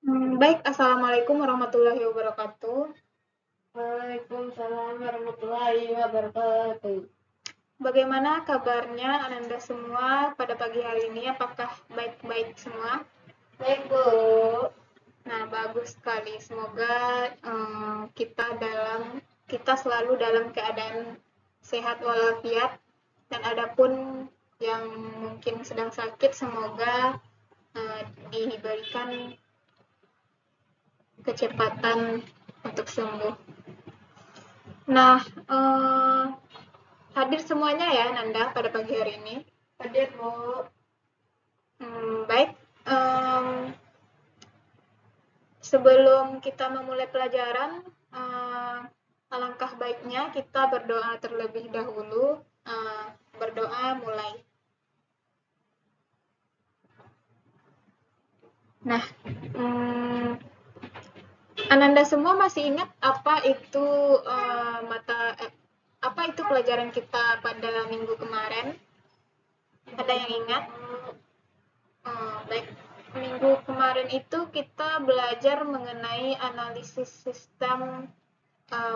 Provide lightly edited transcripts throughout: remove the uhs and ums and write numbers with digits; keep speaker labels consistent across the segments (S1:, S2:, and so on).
S1: Baik, Assalamualaikum warahmatullahi wabarakatuh.
S2: Waalaikumsalam warahmatullahi wabarakatuh.
S1: Bagaimana kabarnya Ananda semua pada pagi hari ini? Apakah baik-baik semua?
S2: Baik, Bu.
S1: Nah, bagus sekali. Semoga kita selalu dalam keadaan sehat walafiat, dan adapun yang mungkin sedang sakit, semoga diberikan kecepatan untuk sembuh. Nah, hadir semuanya ya Nanda pada pagi hari ini.
S2: Hadir, Bu.
S1: Baik, sebelum kita memulai pelajaran, alangkah baiknya kita berdoa terlebih dahulu. Berdoa mulai. Nah, Ananda semua masih ingat apa itu pelajaran kita pada minggu kemarin? Ada yang ingat? Baik, minggu kemarin itu kita belajar mengenai analisis sistem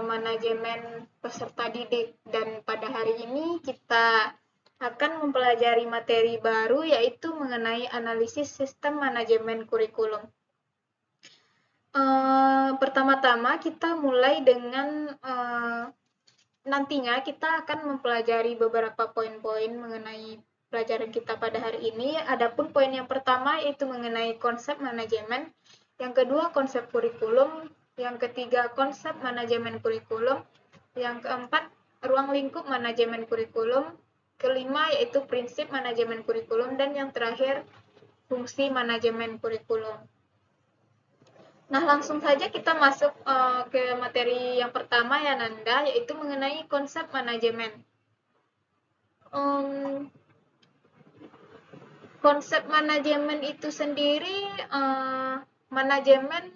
S1: manajemen peserta didik, dan pada hari ini kita akan mempelajari materi baru, yaitu mengenai analisis sistem manajemen kurikulum. Pertama-tama kita mulai dengan nantinya kita akan mempelajari beberapa poin-poin mengenai pelajaran kita pada hari ini. Adapun poin yang pertama yaitu mengenai konsep manajemen, yang kedua konsep kurikulum, yang ketiga konsep manajemen kurikulum, yang keempat ruang lingkup manajemen kurikulum, kelima yaitu prinsip manajemen kurikulum, dan yang terakhir fungsi manajemen kurikulum. Nah, langsung saja kita masuk ke materi yang pertama ya Nanda, yaitu mengenai konsep manajemen. Konsep manajemen itu sendiri, manajemen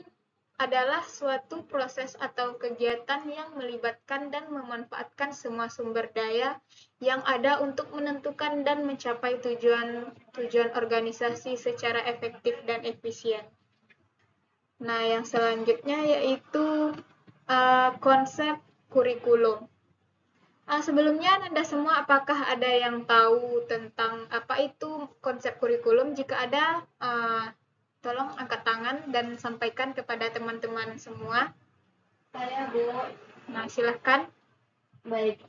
S1: adalah suatu proses atau kegiatan yang melibatkan dan memanfaatkan semua sumber daya yang ada untuk menentukan dan mencapai tujuan organisasi secara efektif dan efisien. Nah, yang selanjutnya yaitu konsep kurikulum. Sebelumnya Anda semua apakah ada yang tahu tentang apa itu konsep kurikulum? Jika ada, tolong angkat tangan dan sampaikan kepada teman-teman semua.
S2: Saya, Bu.
S1: Nah, silahkan.
S2: Baik.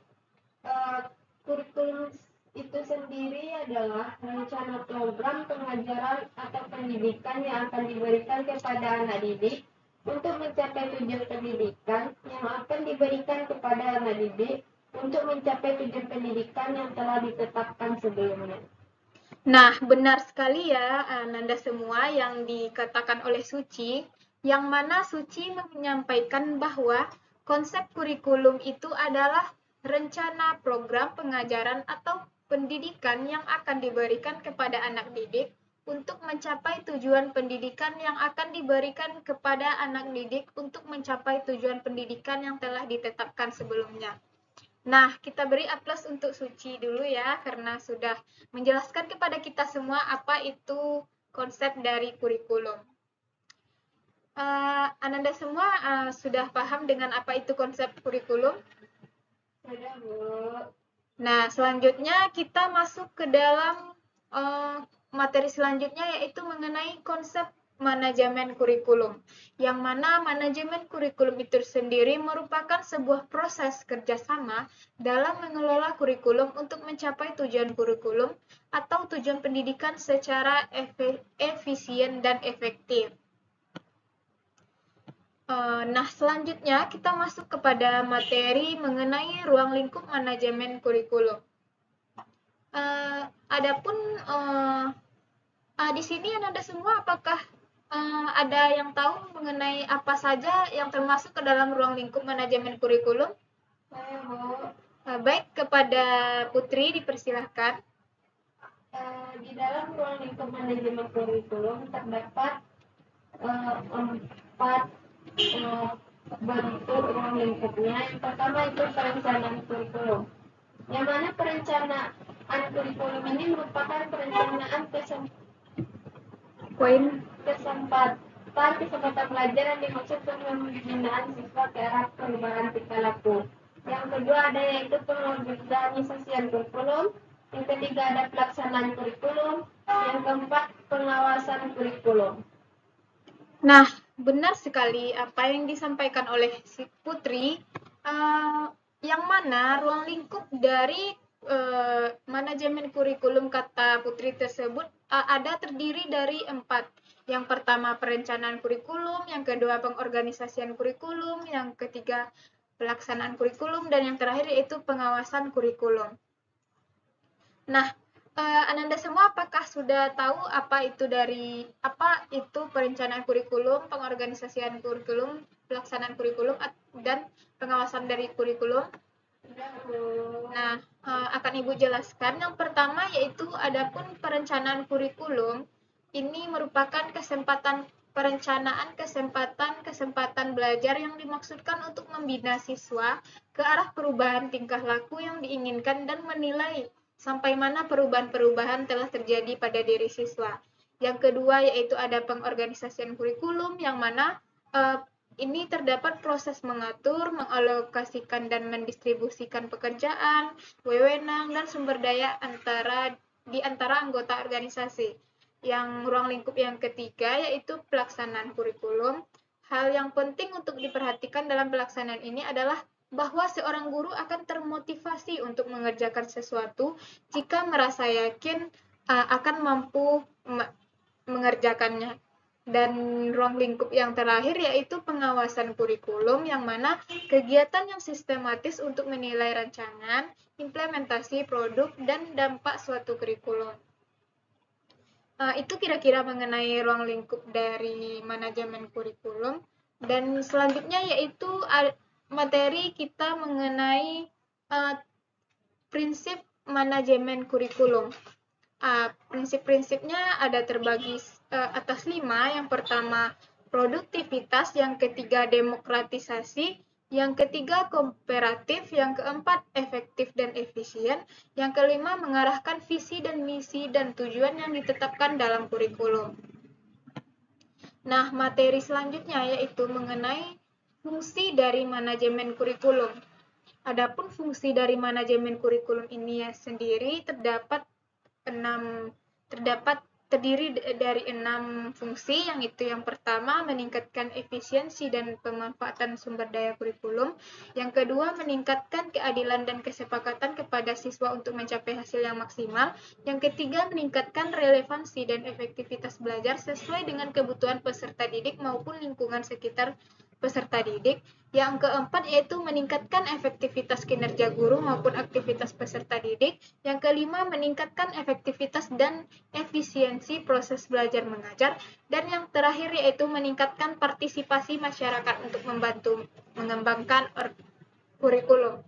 S2: Kurikulum itu sendiri adalah rencana program pengajaran atau pendidikan yang akan diberikan kepada anak didik untuk mencapai tujuan pendidikan yang akan diberikan kepada anak didik untuk mencapai tujuan pendidikan yang telah ditetapkan sebelumnya.
S1: Nah, benar sekali ya Nanda semua yang dikatakan oleh Suci, yang mana Suci menyampaikan bahwa konsep kurikulum itu adalah rencana program pengajaran atau pendidikan yang akan diberikan kepada anak didik untuk mencapai tujuan pendidikan yang akan diberikan kepada anak didik untuk mencapai tujuan pendidikan yang telah ditetapkan sebelumnya. Nah, kita beri aplaus untuk Suci dulu ya, karena sudah menjelaskan kepada kita semua apa itu konsep dari kurikulum. Ananda semua sudah paham dengan apa itu konsep kurikulum?
S2: Sudah, Bu.
S1: Nah, selanjutnya kita masuk ke dalam materi selanjutnya, yaitu mengenai konsep manajemen kurikulum, yang mana manajemen kurikulum itu sendiri merupakan sebuah proses kerjasama dalam mengelola kurikulum untuk mencapai tujuan kurikulum atau tujuan pendidikan secara efisien dan efektif. Nah, selanjutnya kita masuk kepada materi mengenai ruang lingkup manajemen kurikulum. Adapun di sini ada semua, apakah ada yang tahu mengenai apa saja yang termasuk ke dalam ruang lingkup manajemen kurikulum?
S2: Saya, Bu.
S1: Baik, kepada Putri dipersilahkan.
S2: Di dalam ruang lingkup manajemen kurikulum terdapat 4 bentuk ruang lingkupnya. Yang pertama itu perencanaan kurikulum, yang mana perencanaan kurikulum ini merupakan perencanaan kesempatan keempat, kesempatan belajar yang dimaksud pembinaan siswa ke arah perubahan tingkah laku. Yang kedua ada yaitu pengorganisasian kurikulum. Yang ketiga ada pelaksanaan kurikulum. Yang keempat pengawasan kurikulum.
S1: Nah, benar sekali apa yang disampaikan oleh si Putri, yang mana ruang lingkup dari manajemen kurikulum kata Putri tersebut ada terdiri dari 4. Yang pertama perencanaan kurikulum, yang kedua pengorganisasian kurikulum, yang ketiga pelaksanaan kurikulum, dan yang terakhir yaitu pengawasan kurikulum. Nah, Ananda semua apakah sudah tahu apa itu perencanaan kurikulum, pengorganisasian kurikulum, pelaksanaan kurikulum, dan pengawasan dari kurikulum? Nah, akan Ibu jelaskan. Yang pertama yaitu adapun perencanaan kurikulum ini merupakan kesempatan belajar yang dimaksudkan untuk membina siswa ke arah perubahan tingkah laku yang diinginkan dan menilai sampai mana perubahan-perubahan telah terjadi pada diri siswa. Yang kedua yaitu ada pengorganisasian kurikulum yang mana ini terdapat proses mengatur, mengalokasikan dan mendistribusikan pekerjaan, wewenang, dan sumber daya di antara anggota organisasi. Yang ruang lingkup yang ketiga yaitu pelaksanaan kurikulum. Hal yang penting untuk diperhatikan dalam pelaksanaan ini adalah bahwa seorang guru akan termotivasi untuk mengerjakan sesuatu jika merasa yakin akan mampu mengerjakannya. Dan ruang lingkup yang terakhir yaitu pengawasan kurikulum, yang mana kegiatan yang sistematis untuk menilai rancangan, implementasi produk, dan dampak suatu kurikulum. Itu kira-kira mengenai ruang lingkup dari manajemen kurikulum. Dan selanjutnya yaitu materi kita mengenai prinsip manajemen kurikulum. Prinsip-prinsipnya ada terbagi atas 5. Yang pertama produktivitas, yang ketiga demokratisasi, yang ketiga kooperatif, yang keempat efektif dan efisien, yang kelima mengarahkan visi dan misi dan tujuan yang ditetapkan dalam kurikulum. Nah, materi selanjutnya yaitu mengenai fungsi dari manajemen kurikulum. Adapun fungsi dari manajemen kurikulum ini sendiri terdiri dari 6 fungsi, yang itu yang pertama meningkatkan efisiensi dan pemanfaatan sumber daya kurikulum, yang kedua meningkatkan keadilan dan kesepakatan kepada siswa untuk mencapai hasil yang maksimal, yang ketiga meningkatkan relevansi dan efektivitas belajar sesuai dengan kebutuhan peserta didik maupun lingkungan sekitar peserta didik. Yang keempat yaitu meningkatkan efektivitas kinerja guru maupun aktivitas peserta didik. Yang kelima meningkatkan efektivitas dan efisiensi proses belajar mengajar. Dan yang terakhir yaitu meningkatkan partisipasi masyarakat untuk membantu mengembangkan kurikulum.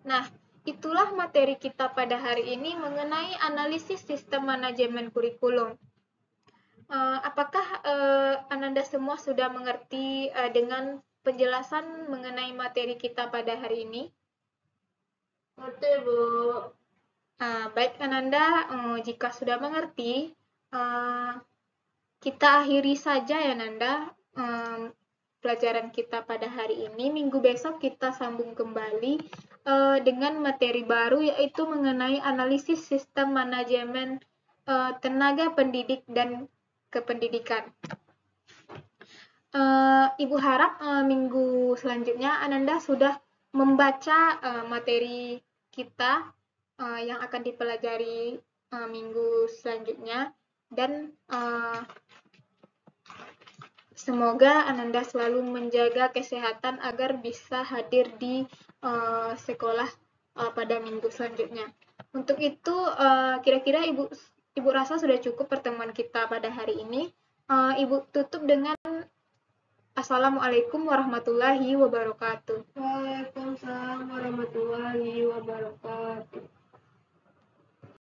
S1: Nah, itulah materi kita pada hari ini mengenai analisis sistem manajemen kurikulum. Apakah Ananda semua sudah mengerti dengan penjelasan mengenai materi kita pada hari ini?
S2: Betul, Bu.
S1: Baik Ananda, jika sudah mengerti, kita akhiri saja ya Nanda pelajaran kita pada hari ini. Minggu besok kita sambung kembali dengan materi baru yaitu mengenai analisis sistem manajemen tenaga pendidik dan kependidikan. Ibu harap minggu selanjutnya Ananda sudah membaca materi kita yang akan dipelajari minggu selanjutnya, dan semoga Ananda selalu menjaga kesehatan agar bisa hadir di sekolah pada minggu selanjutnya. Untuk itu kira-kira Ibu rasa sudah cukup pertemuan kita pada hari ini. Ibu tutup dengan Assalamualaikum warahmatullahi wabarakatuh.
S2: Waalaikumsalam warahmatullahi wabarakatuh.